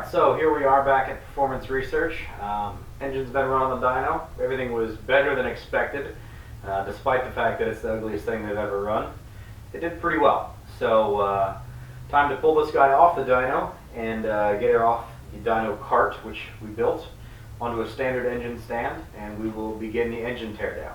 Alright, so here we are back at Performance Research. Engine's been run on the dyno. Everything was better than expected, despite the fact that it's the ugliest thing they've ever run. It did pretty well. So, time to pull this guy off the dyno and get it off the dyno cart, which we built, onto a standard engine stand, and we will begin the engine teardown.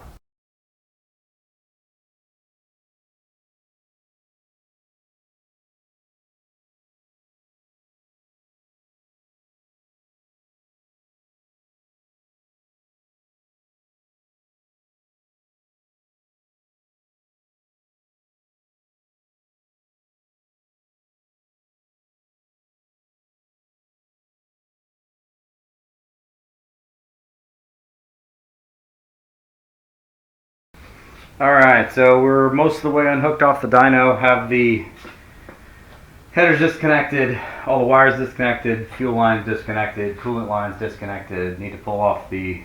Alright, so we're most of the way unhooked off the dyno, have the headers disconnected, all the wires disconnected, fuel lines disconnected, coolant lines disconnected. Need to pull off the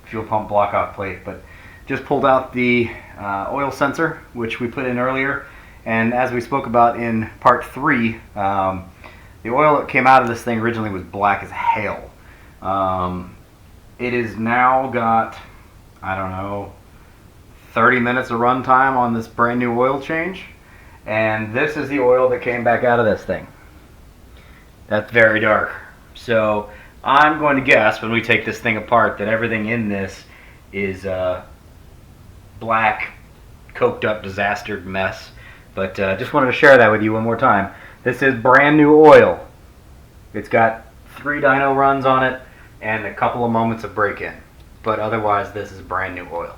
fuel pump block off plate, but just pulled out the oil sensor, which we put in earlier, and as we spoke about in part 3, the oil that came out of this thing originally was black as hell. It has now got, I don't know, 30 minutes of run time on this brand new oil change, and this is the oil that came back out of this thing. That's very dark. So I'm going to guess when we take this thing apart that everything in this is black, coked up, disastered mess. But just wanted to share that with you one more time. This is brand new oil. It's got 3 dyno runs on it and a couple of moments of break-in. But otherwise, this is brand new oil.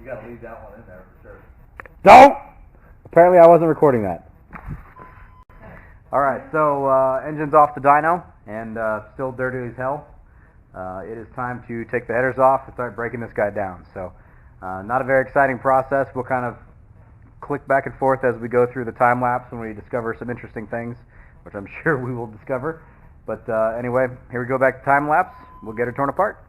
You gotta leave that one in there for sure. Don't! Apparently I wasn't recording that. Alright, so engine's off the dyno and still dirty as hell. It is time to take the headers off and start breaking this guy down. So not a very exciting process. We'll kind of click back and forth as we go through the time lapse when we discover some interesting things, which I'm sure we will discover. But anyway, here we go back to time lapse. We'll get her torn apart.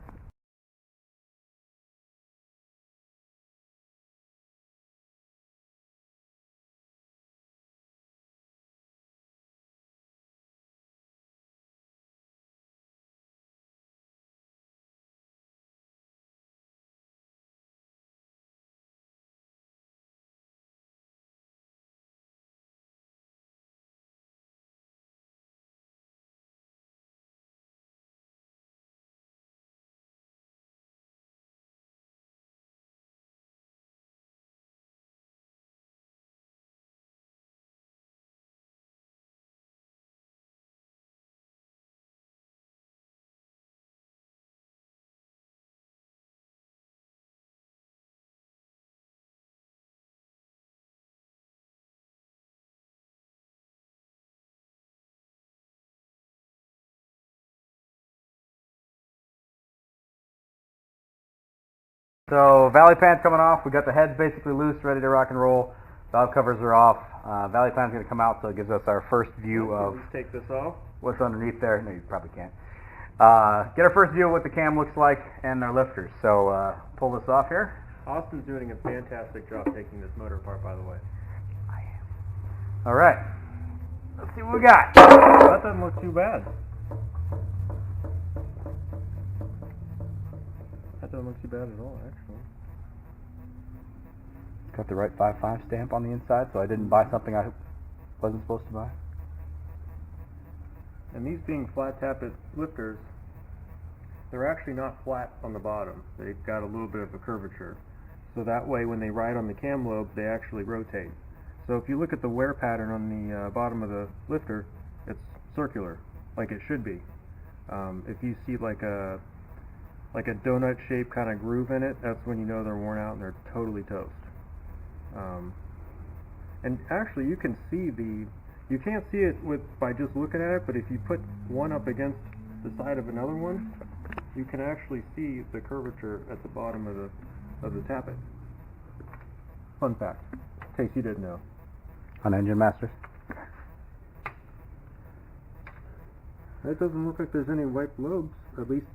So valley pan's coming off. We got the heads basically loose, ready to rock and roll. Valve covers are off. Valley pan's going to come out, so it gives us our first view of take this off. What's underneath there. No, you probably can't. Get our first view of what the cam looks like and our lifters. So pull this off here. Austin's doing a fantastic job taking this motor apart, by the way. I am. All right. Let's see what we got. That doesn't look too bad. That doesn't look too bad at all, actually. Got the right 5.5 stamp on the inside, so I didn't buy something I wasn't supposed to buy. And these being flat tappet lifters, they're actually not flat on the bottom. They've got a little bit of a curvature. So that way when they ride on the cam lobe, they actually rotate. So if you look at the wear pattern on the bottom of the lifter, it's circular, like it should be. If you see like a donut shaped kind of groove in it, that's when you know they're worn out and they're totally toast. And actually you can see you can't see it by just looking at it, but if you put one up against the side of another one, you can actually see the curvature at the bottom of the tappet. Fun fact, in case you didn't know. On Engine Masters. It doesn't look like there's any wiped lobes, at least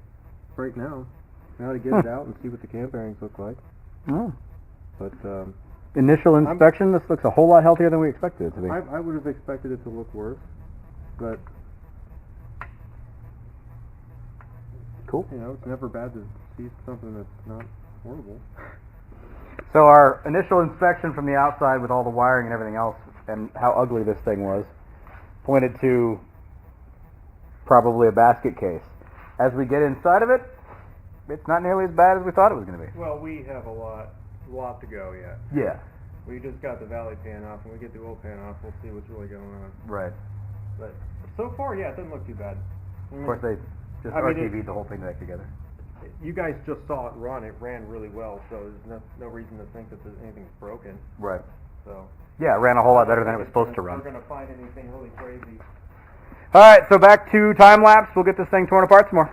right now. Now to get it out and see what the cam bearings look like. Oh. But Initial inspection, this looks a whole lot healthier than we expected it to be. I would have expected it to look worse, but Cool. you know, it's never bad to see something that's not horrible. So our initial inspection from the outside with all the wiring and everything else and how ugly this thing was pointed to probably a basket case. As we get inside of it, it's not nearly as bad as we thought it was going to be. Well, we have a lot to go yet. Yeah. We just got the valley pan off. When we get the oil pan off, we'll see what's really going on. Right. But so far, yeah, it doesn't look too bad. Of course, they just I mean, RTV'd the whole thing back together. You guys just saw it run. It ran really well, so there's no reason to think that there's anything's broken. Right. So Yeah, it ran a whole lot better than it was supposed to run. We're going to find anything really crazy. All right, so back to time lapse. We'll get this thing torn apart some more.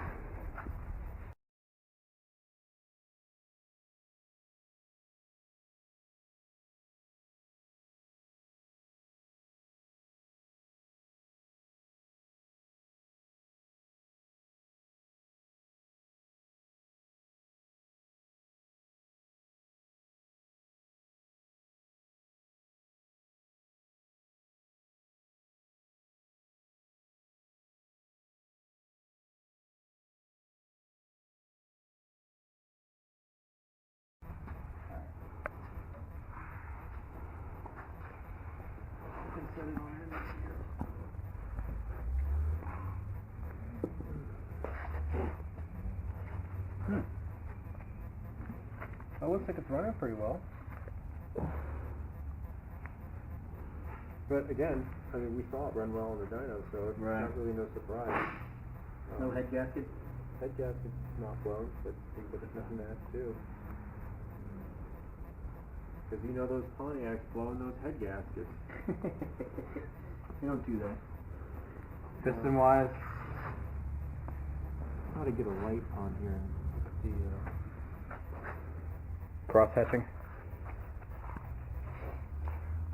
It looks like it's running pretty well. But again, I mean, we saw it run well on the dyno, so it's not really no surprise. No head gasket? Head gasket's not blown, but it's nothing to add to. Because you know those Pontiacs blowing those head gaskets. You don't do that. Piston wise, How to get a light on here and see. cross hatching.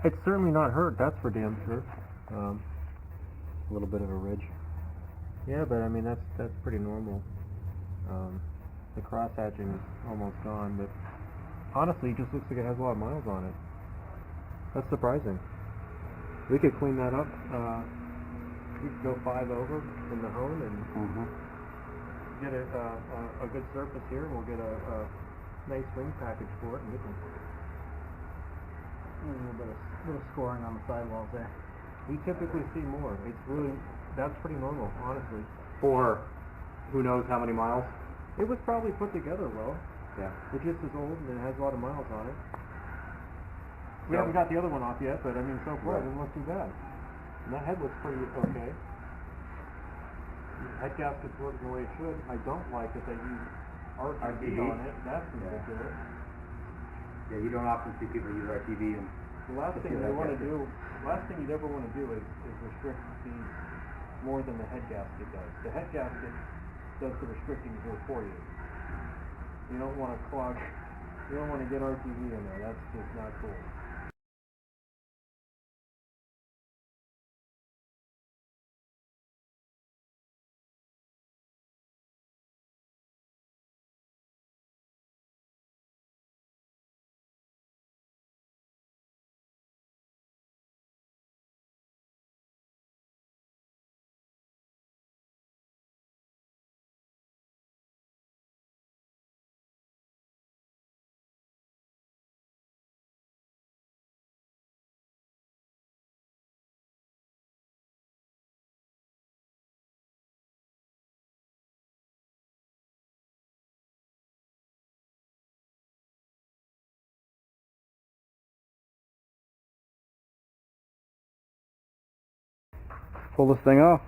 It's certainly not hurt, that's for damn sure. A little bit of a ridge. Yeah, but I mean that's pretty normal. The cross hatching is almost gone, but honestly, it just looks like it has a lot of miles on it. That's surprising. We could clean that up. We could go 5 over in the home and get a good surface here. We'll get a nice ring package for it, and we can. A little scoring on the sidewalls there. We typically see more. That's pretty normal, honestly. For who knows how many miles? It was probably put together well. Yeah. It just is old and it has a lot of miles on it. We So- haven't got the other one off yet, but I mean, so far Right. it didn't look too bad. And that head looks pretty okay. The head gasket's working the way it should. I don't like that they use RTB on it. That's ridiculous. Yeah, you don't often see people use RTV and The last thing head you want to gasket. do, last thing you'd ever want to do is restrict speed more than the head gasket does. The head gasket does the restricting here for you. You don't want to clog, you don't want to get RTV in there. That's just not cool. pull this thing off.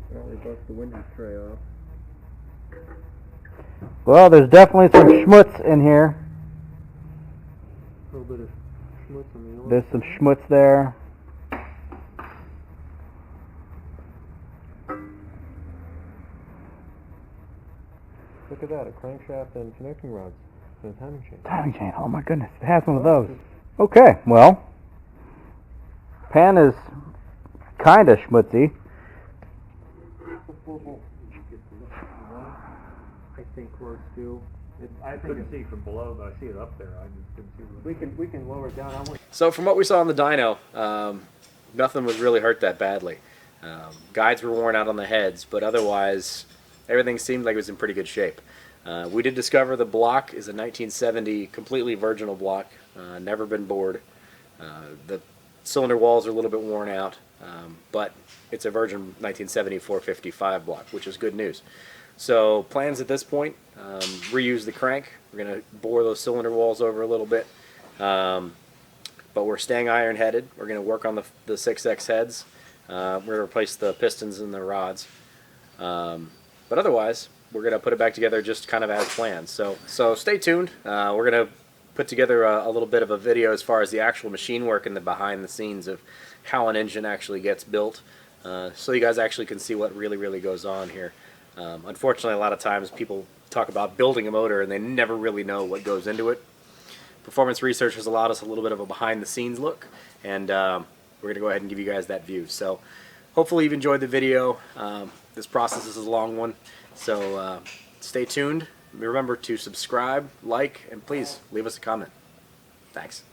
Apparently bust the window tray off. Well, there's definitely some schmutz in here. A little bit of schmutz on the oil. There's some schmutz there. Look at that, a crankshaft and connecting rods and a timing chain. Timing chain, oh my goodness, it has one of those. Okay, well, pan is kind of schmutzy. I think we're still. I couldn't see from below, but I see it up there. I just couldn't see. We can lower it down. So from what we saw on the dyno, nothing was really hurt that badly. Guides were worn out on the heads, but otherwise everything seemed like it was in pretty good shape. We did discover the block is a 1970 completely virginal block, never been bored. The cylinder walls are a little bit worn out, but it's a virgin 1970 455 block, which is good news. So plans at this point, reuse the crank. We're going to bore those cylinder walls over a little bit, but we're staying iron headed. We're going to work on the 6X heads. We're going to replace the pistons and the rods. But otherwise, we're going to put it back together just kind of as planned. So stay tuned. We're going to put together a little bit of a video as far as the actual machine work and the behind the scenes of how an engine actually gets built, so you guys actually can see what really goes on here. Unfortunately, a lot of times people talk about building a motor and they never really know what goes into it. Performance Research has allowed us a little bit of a behind the scenes look, and we're going to go ahead and give you guys that view. So hopefully you've enjoyed the video. This process is a long one, so stay tuned. Remember to subscribe, like, and please leave us a comment. Thanks.